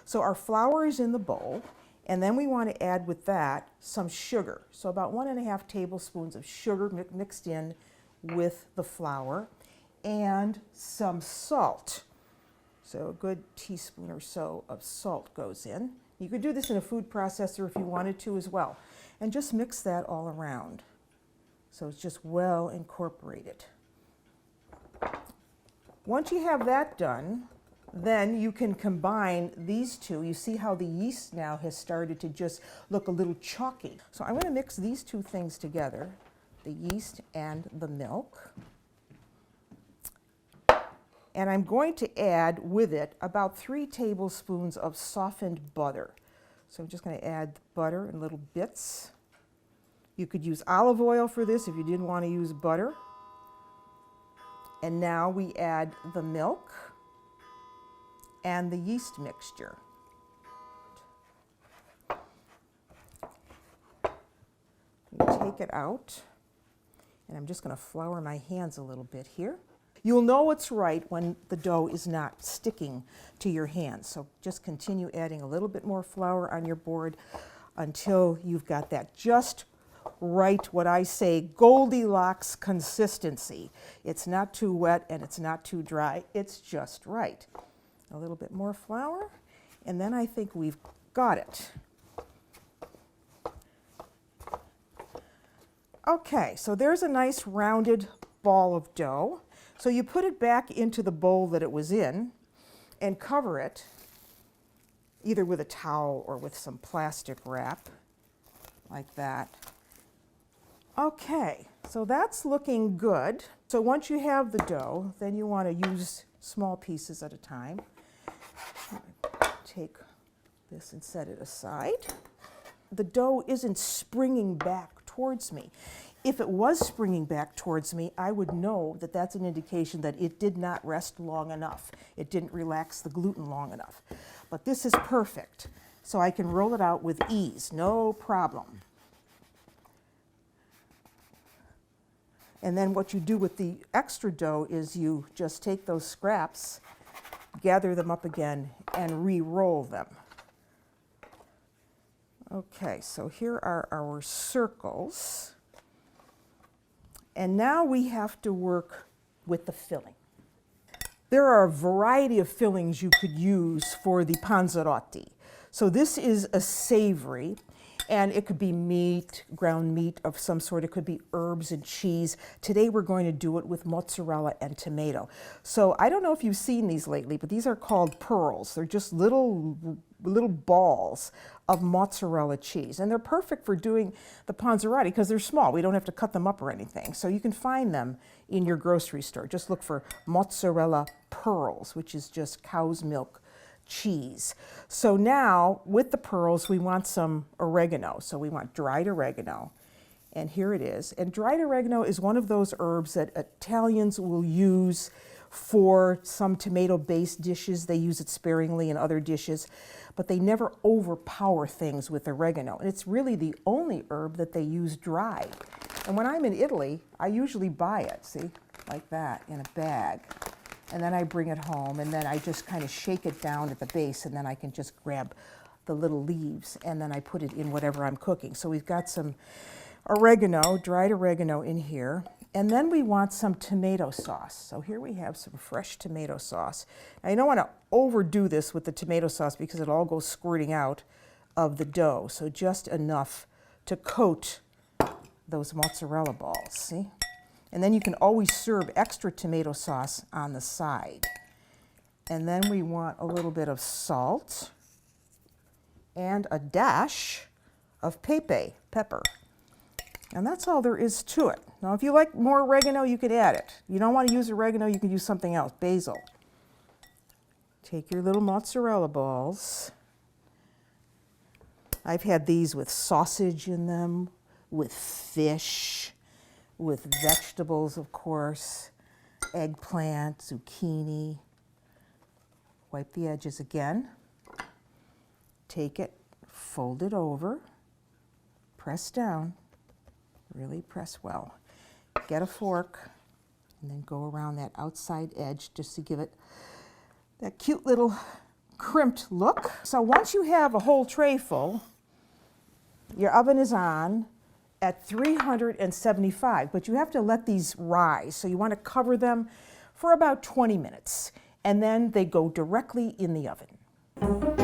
So our flour is in the bowl, and then we want to add with that some sugar. So about 1.5 tablespoons of sugar mixed in with the flour, and some salt. So a good teaspoon or so of salt goes in. You could do this in a food processor if you wanted to as well. And just mix that all around so it's just well incorporated. Once you have that done, then you can combine these two. You see how the yeast now has started to just look a little chalky. So I'm going to mix these two things together, the yeast and the milk. And I'm going to add with it about 3 tablespoons of softened butter. So I'm just going to add the butter in little bits. You could use olive oil for this if you didn't want to use butter. And now we add the milk and the yeast mixture. You take it out, and I'm just going to flour my hands a little bit here. You'll know it's right when the dough is not sticking to your hands. So just continue adding a little bit more flour on your board until you've got that just right, what I say, Goldilocks consistency. It's not too wet and it's not too dry. It's just right. A little bit more flour, and then I think we've got it. Okay, so there's a nice rounded ball of dough. So you put it back into the bowl that it was in and cover it either with a towel or with some plastic wrap like that. Okay, so that's looking good. So once you have the dough, then you want to use small pieces at a time. Take this and set it aside. The dough isn't springing back towards me. If it was springing back towards me, I would know that that's an indication that it did not rest long enough. It didn't relax the gluten long enough. But this is perfect, so I can roll it out with ease, no problem. And then what you do with the extra dough is you just take those scraps, gather them up again, and re-roll them. Okay, so here are our circles. And now we have to work with the filling. There are a variety of fillings you could use for the panzerotti. So this is a savory, and it could be meat, ground meat of some sort. It could be herbs and cheese. Today we're going to do it with mozzarella and tomato. So I don't know if you've seen these lately, but these are called pearls. They're just little balls of mozzarella cheese. And they're perfect for doing the panzerotti because they're small. We don't have to cut them up or anything. So you can find them in your grocery store. Just look for mozzarella pearls, which is just cow's milk cheese. So now with the pearls, we want some oregano. So we want dried oregano. And here it is. And dried oregano is one of those herbs that Italians will use for some tomato-based dishes. They use it sparingly in other dishes, but they never overpower things with oregano. And it's really the only herb that they use dried. And when I'm in Italy, I usually buy it, see, like that, in a bag. And then I bring it home, and then I just kind of shake it down at the base, and then I can just grab the little leaves, and then I put it in whatever I'm cooking. So we've got some oregano, dried oregano in here. And then we want some tomato sauce. So here we have some fresh tomato sauce. Now you don't want to overdo this with the tomato sauce because it all goes squirting out of the dough. So just enough to coat those mozzarella balls, see? And then you can always serve extra tomato sauce on the side. And then we want a little bit of salt and a dash of pepper. And that's all there is to it. Now, if you like more oregano, you could add it. You don't want to use oregano, you can use something else, basil. Take your little mozzarella balls. I've had these with sausage in them, with fish, with vegetables, of course, eggplant, zucchini. Wipe the edges again. Take it, fold it over, press down. Really press well. Get a fork and then go around that outside edge just to give it that cute little crimped look. So once you have a whole tray full, your oven is on at 375, but you have to let these rise. So you want to cover them for about 20 minutes, and then they go directly in the oven.